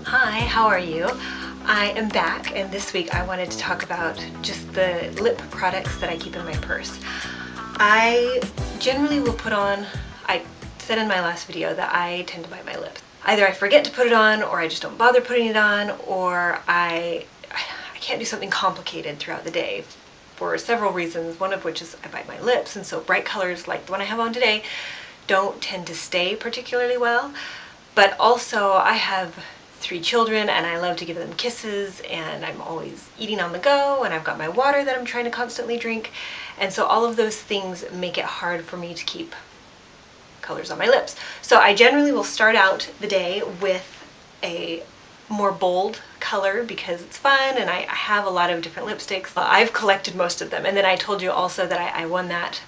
Hi, how are you? I am back, and this week I wanted to talk about just the lip products that I keep in my purse. I generally will put on, I said in my last video that I tend to bite my lips. Either I forget to put it on, or I just don't bother putting it on, or I can't do something complicated throughout the day for several reasons, one of which is I bite my lips, and so bright colors like the one I have on today don't tend to stay particularly well. But also I have 3 children and I love to give them kisses, and I'm always eating on the go, and I've got my water that I'm trying to constantly drink, and so all of those things make it hard for me to keep colors on my lips. So I generally will start out the day with a more bold color because it's fun, and I have a lot of different lipsticks. I've collected most of them, and then I told you also that I won that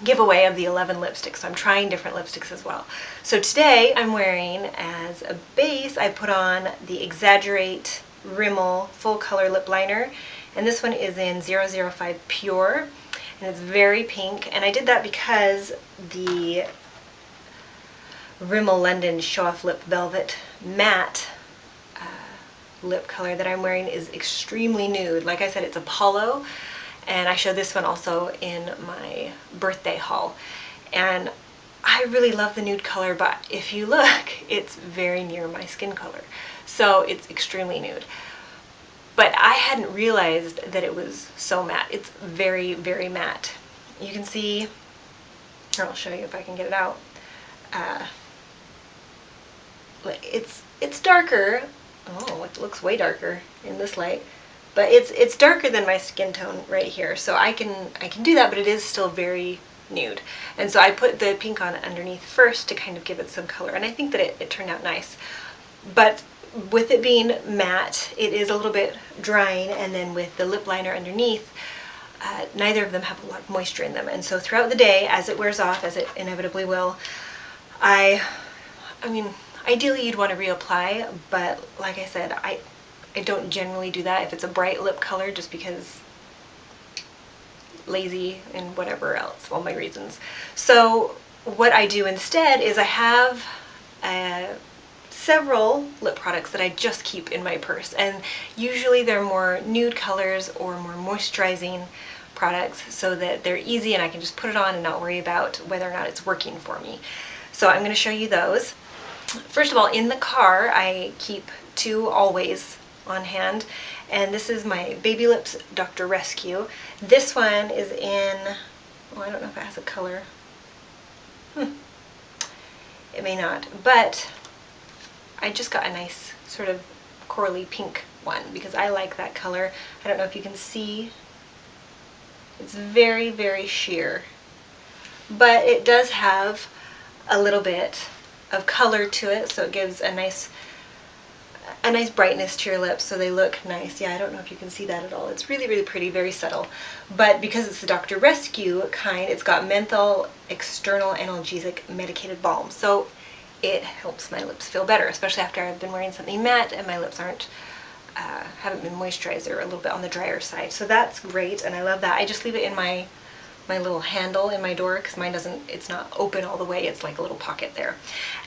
giveaway of the 11 lipsticks, so I'm trying different lipsticks as well. So today I'm wearing, as a base, I put on the Exaggerate Rimmel Full Color Lip Liner, and this one is in 005 Pure, and it's very pink, and I did that because the Rimmel London Show Off Lip Velvet Matte lip color that I'm wearing is extremely nude. Like I said, it's Apollo, and I showed this one also in my birthday haul. And I really love the nude color, but if you look, it's very near my skin color. So it's extremely nude. But I hadn't realized that it was so matte. It's very, very matte. You can see, or I'll show you if I can get it out. It's darker. Oh, it looks way darker in this light. But it's darker than my skin tone right here, so I can do that, but it is still very nude. And so I put the pink on underneath first to kind of give it some color, and I think that it turned out nice. But with it being matte, it is a little bit drying, and then with the lip liner underneath, neither of them have a lot of moisture in them. And so throughout the day, as it wears off, as it inevitably will, I mean, ideally you'd want to reapply, but like I said, I don't generally do that if it's a bright lip color, just because lazy and whatever else, all my reasons. So what I do instead is I have several lip products that I just keep in my purse, and usually they're more nude colors or more moisturizing products, so that they're easy and I can just put it on and not worry about whether or not it's working for me. So I'm going to show you those. First of all, in the car I keep 2 always on hand, and this is my Baby Lips Dr. Rescue. This one is in, oh, I don't know if it has a color. It may not, but I just got a nice sort of corally pink one because I like that color. I don't know if you can see. It's very, very sheer, but it does have a little bit of color to it, so it gives a nice brightness to your lips, so they look nice. Yeah, I don't know if you can see that at all. It's really, really pretty, very subtle. But because it's the Dr. Rescue kind, it's got menthol external analgesic medicated balm, so it helps my lips feel better, especially after I've been wearing something matte and my lips haven't been moisturized, or a little bit on the drier side. So that's great, and I love that. I just leave it in my little handle in my door because mine it's not open all the way. It's like a little pocket there.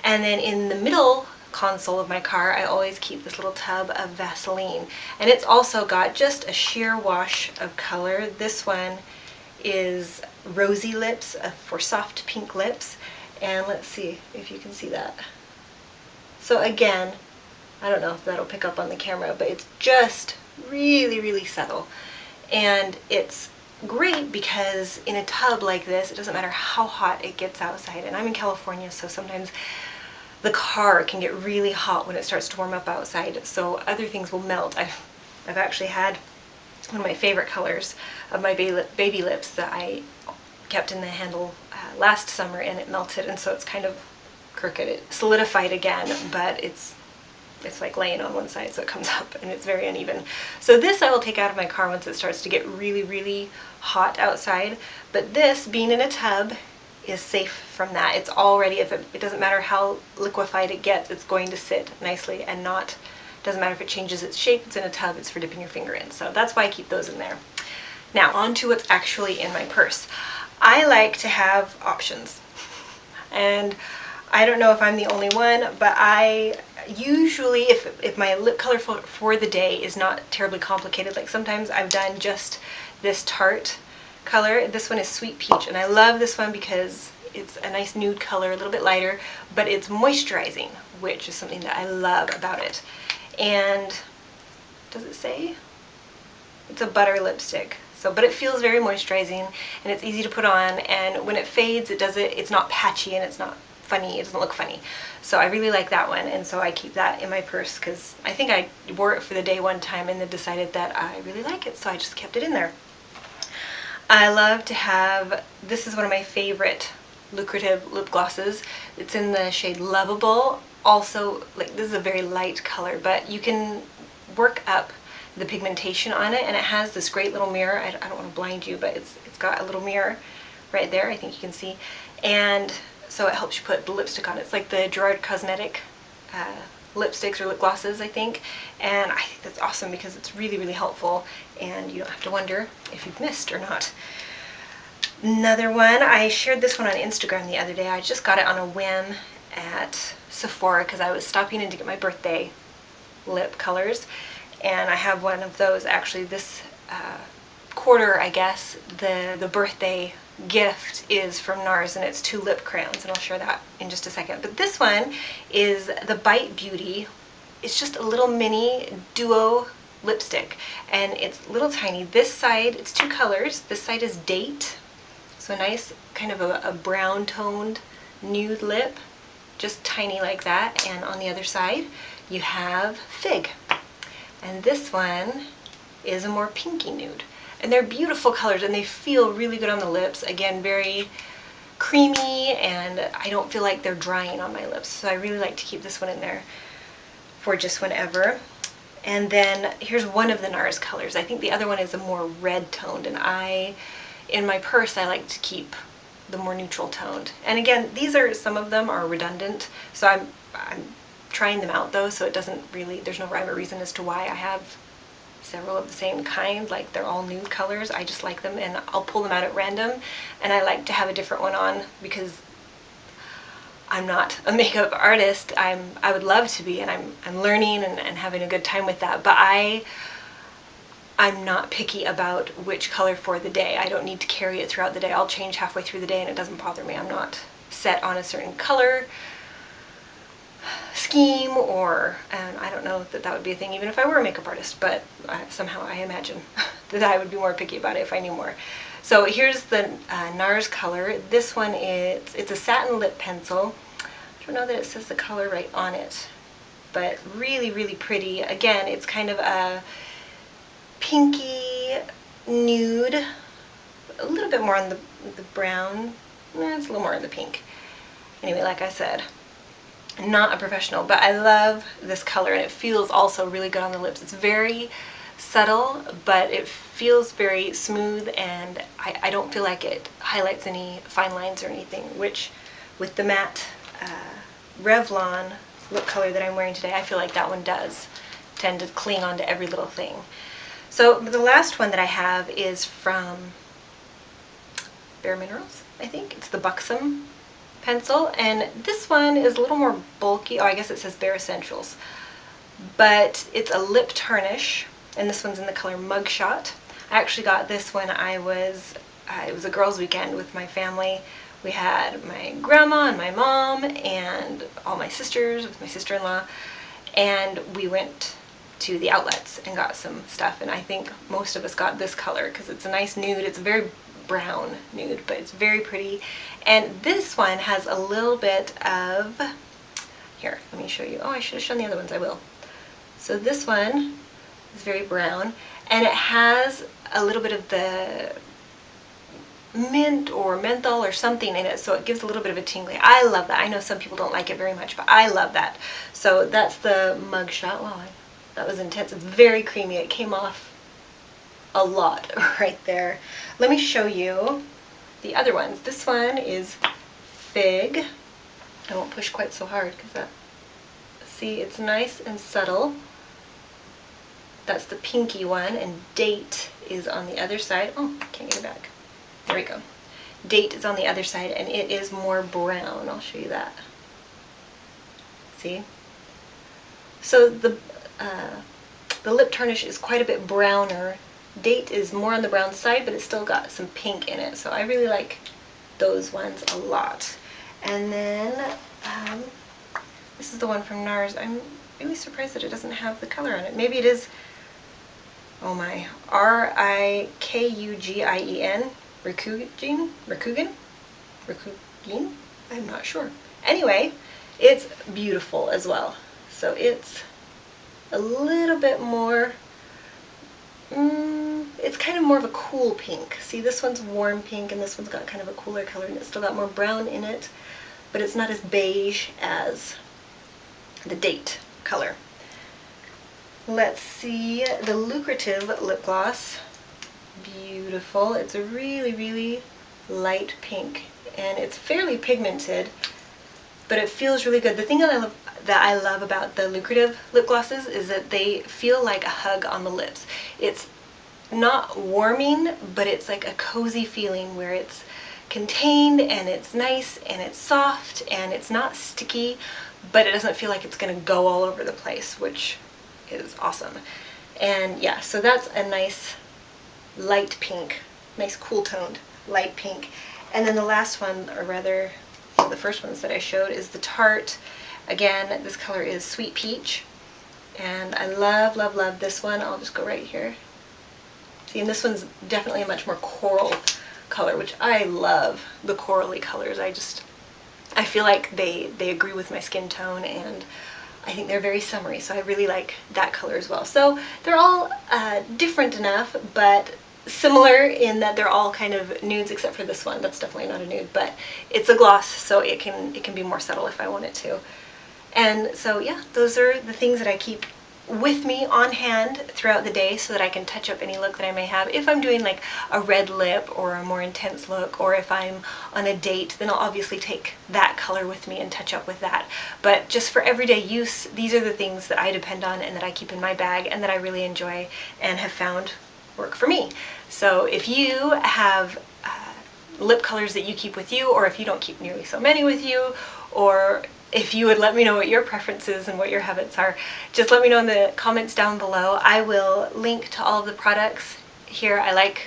And then in the middle console of my car, I always keep this little tub of Vaseline, and it's also got just a sheer wash of color. This one is Rosy Lips for soft pink lips, and let's see if you can see that. So again, I don't know if that'll pick up on the camera, but it's just really, really subtle, and it's great because in a tub like this, it doesn't matter how hot it gets outside, and I'm in California, so sometimes the car can get really hot when it starts to warm up outside, so other things will melt. I've actually had one of my favorite colors of my baby lips that I kept in the handle last summer, and it melted, and so it's kind of crooked. It solidified again, but it's like laying on one side, so it comes up and it's very uneven. So this I will take out of my car once it starts to get really, really hot outside, but this, being in a tub, is safe from that. It's already, it doesn't matter how liquefied it gets, it's going to sit nicely, and doesn't matter if it changes its shape. It's in a tub, it's for dipping your finger in. So that's why I keep those in there. Now on to what's actually in my purse. I like to have options, and I don't know if I'm the only one, but I usually, if my lip color for the day is not terribly complicated, like sometimes I've done just this Tarte color. This one is Sweet Peach, and I love this one because it's a nice nude color, a little bit lighter, but it's moisturizing, which is something that I love about it. And does it say? It's a butter lipstick. So, but it feels very moisturizing, and it's easy to put on, and when it fades, it's not patchy, and it's not funny, it doesn't look funny. So I really like that one, and so I keep that in my purse because I think I wore it for the day one time and then decided that I really like it, so I just kept it in there. I love to have, this is one of my favorite lucrative lip glosses. It's in the shade Lovable. Also, like, this is a very light color, but you can work up the pigmentation on it, and it has this great little mirror. I don't want to blind you, but it's got a little mirror right there, I think you can see, and so it helps you put the lipstick on. It's like the Gerard Cosmetic lipsticks or lip glosses, I think, and I think that's awesome because it's really, really helpful, and you don't have to wonder if you've missed or not. Another one, I shared this one on Instagram the other day. I just got it on a whim at Sephora because I was stopping in to get my birthday lip colors, and I have one of those actually this quarter, I guess. The birthday gift is from NARS, and it's 2 lip crayons, and I'll share that in just a second. But this one is the Bite Beauty. It's just a little mini duo lipstick, and it's little tiny. This side, it's 2 colors. This side is Date, so a nice kind of a brown toned nude lip, just tiny like that. And on the other side you have Fig, and this one is a more pinky nude. And they're beautiful colors, and they feel really good on the lips. Again, very creamy, and I don't feel like they're drying on my lips. So I really like to keep this one in there for just whenever. And then here's one of the NARS colors. I think the other one is a more red toned, and in my purse, I like to keep the more neutral toned. And again, some of them are redundant, so I'm trying them out though, so it doesn't really, there's no rhyme or reason as to why I have several of the same kind. Like, they're all nude colors. I just like them, and I'll pull them out at random, and I like to have a different one on because I'm not a makeup artist. I would love to be, and I'm learning and having a good time with that, but I'm not picky about which color for the day. I don't need to carry it throughout the day. I'll change halfway through the day and it doesn't bother me. I'm not set on a certain color scheme, or I don't know that would be a thing even if I were a makeup artist, but somehow I imagine that I would be more picky about it if I knew more. So here's the NARS color. This one it's a satin lip pencil. I don't know that it says the color right on it, but really, really pretty. Again, it's kind of a pinky nude, a little bit more on the brown. It's a little more on the pink. Anyway, like I said, not a professional, but I love this color, and it feels also really good on the lips. It's very subtle, but it feels very smooth, and I don't feel like it highlights any fine lines or anything, which with the matte Revlon lip color that I'm wearing today, I feel like that one does tend to cling onto every little thing. So the last one that I have is from Bare Minerals, I think. It's the Buxom pencil, and this one is a little more bulky. Oh, I guess it says Bare Essentials, but it's a lip tarnish, and this one's in the color Mugshot. I actually got this when it was a girls' weekend with my family. We had my grandma and my mom and all my sisters with my sister-in-law, and we went to the outlets and got some stuff, and I think most of us got this color because it's a nice nude. It's a very brown nude, but it's very pretty. And this one has a little bit of, here, let me show you. Oh, I should have shown the other ones. I will. So this one is very brown, and it has a little bit of the mint or menthol or something in it, so it gives a little bit of a tingly. I love that. I know some people don't like it very much, but I love that. So that's the Mugshot. Wow, that was intense. It's very creamy. It came off a lot right there. Let me show you the other ones. This one is Fig. I won't push quite so hard because that, see, it's nice and subtle. That's the pinky one, and Date is on the other side. Oh, can't get it back. There we go. Date is on the other side, and it is more brown. I'll show you that. See? So the lip tarnish is quite a bit browner. Date is more on the brown side, but it's still got some pink in it. So I really like those ones a lot. And then this is the one from NARS. I'm really surprised that it doesn't have the color on it. Maybe it is, oh my, Rikugien? Rikugien? I'm not sure. Anyway, it's beautiful as well. So it's a little bit more, it's kind of more of a cool pink. See, this one's warm pink and this one's got kind of a cooler color and it's still got more brown in it, but it's not as beige as the Date color. Let's see, the Lucrative lip gloss. Beautiful. It's a really, really light pink and it's fairly pigmented, but it feels really good. The thing that I love about the Lucrative lip glosses is that they feel like a hug on the lips. It's not warming, but it's like a cozy feeling where it's contained and it's nice and it's soft and it's not sticky, but it doesn't feel like it's going to go all over the place, which is awesome. And yeah, so that's a nice light pink, nice cool toned light pink. And then the last one, or rather the first ones that I showed, is the Tarte. Again, this color is Sweet Peach, and I love, love, love this one. I'll just go right here. See, and this one's definitely a much more coral color, which I love the corally colors. I feel like they agree with my skin tone, and I think they're very summery, so I really like that color as well. So they're all different enough, but similar in that they're all kind of nudes, except for this one. That's definitely not a nude, but it's a gloss, so it can be more subtle if I want it to. And so yeah, those are the things that I keep with me on hand throughout the day so that I can touch up any look that I may have. If I'm doing like a red lip or a more intense look, or if I'm on a date, then I'll obviously take that color with me and touch up with that. But just for everyday use, these are the things that I depend on and that I keep in my bag and that I really enjoy and have found work for me. So if you have lip colors that you keep with you, or if you don't keep nearly so many with you, or if you would let me know what your preferences and what your habits are, just let me know in the comments down below. I will link to all of the products here. I like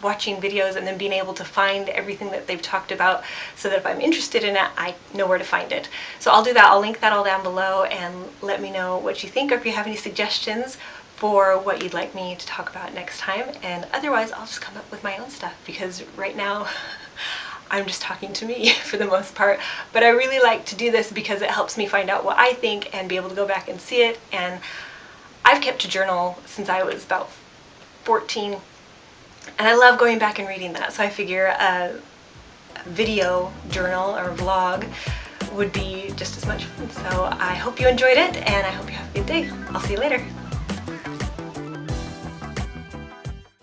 watching videos and then being able to find everything that they've talked about so that if I'm interested in it, I know where to find it. So I'll do that. I'll link that all down below and let me know what you think, or if you have any suggestions for what you'd like me to talk about next time. And otherwise, I'll just come up with my own stuff, because right now I'm just talking to me for the most part. But I really like to do this because it helps me find out what I think and be able to go back and see it. And I've kept a journal since I was about 14, and I love going back and reading that. So I figure a video journal or vlog would be just as much fun. So I hope you enjoyed it, and I hope you have a good day. I'll see you later.